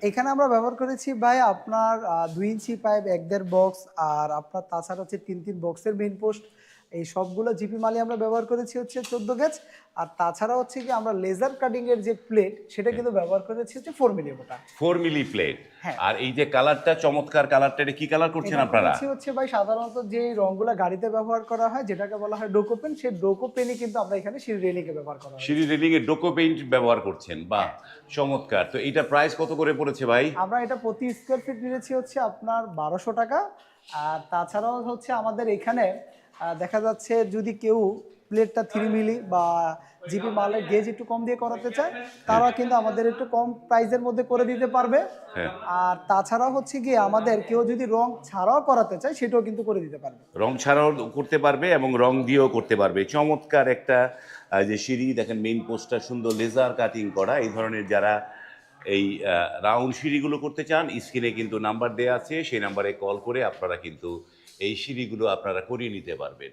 এখানে আমরা ব্যবহার করেছি ভাই আপনার ২ ইঞ্চি পাইপ, ১-১.৫ বক্স আর আপনার তাছাড়া হচ্ছে ৩ বক্সের মেইন পোস্ট। এই সবগুলো জিপি মালই আমরা ব্যবহার করেছি হচ্ছে ১৪ গেজ। আর তাছাড়া হচ্ছে কি আমরা লেজার কাটিং এর যে প্লেট সেটা হ্যাঁ। কিন্তু ব্যবহার করেছি হচ্ছে 4 মিলি মোটা। 4 মিলি প্লেট। হ্যাঁ। আর এই যে কালারটা চমৎকার কালারটা, এটা কি কালার করছেন এটা আপনারা? করেছি হচ্ছে ভাই সাধারণত যে রংগুলা গাড়িতে ব্যবহার করা হয় যেটাকে বলা হয় ডোকো পেইন্ট, সেই ডোকো পেইন্টই কিন্তু আমরা এখানে সিঁড়ি রেলিং এ ব্যবহার করা হয়েছে। সিঁড়ি রেলিং এ ডোকো পেইন্ট ব্যবহার করছেন, বাহ চমৎকার। তো এইটা প্রাইস কত করে পড়েছে ভাই? আমরা এটা প্রতি স্কোয়ার ফিট নিয়েছি হচ্ছে আপনার ১২০০ টাকা। আর তাছাড়াও হচ্ছে আমাদের এখানে দেখা যাচ্ছে যদি কেউ প্লেটটা 3 মিলি বা জিপি মালের গেজ একটু কম দিয়ে করাতে চায় তারা কিন্তু আমাদের একটু কম প্রাইসের মধ্যে করে দিতে পারবে। হ্যাঁ। আর তাছাড়াও হচ্ছে গিয়ে আমাদের কেউ যদি রং ছাড়াও করাতে চায় সেটাও কিন্তু করে দিতে পারবে। রং ছাড়াও করতে পারবে এবং রং দিয়েও করতে পারবে। চমৎকার একটা যে সিঁড়ি দেখেন, মেইন পোস্টটা সুন্দর লেজার কাটিং করা। এই ধরনের যারা এই রাউন্ড সিঁড়িগুলো করতে চান, স্ক্রিনে কিন্তু নাম্বার দেওয়া আছে, সেই নাম্বারে কল করে আপনারা কিন্তু এই সিঁড়িগুলো আপনারা করিয়ে নিতে পারবেন।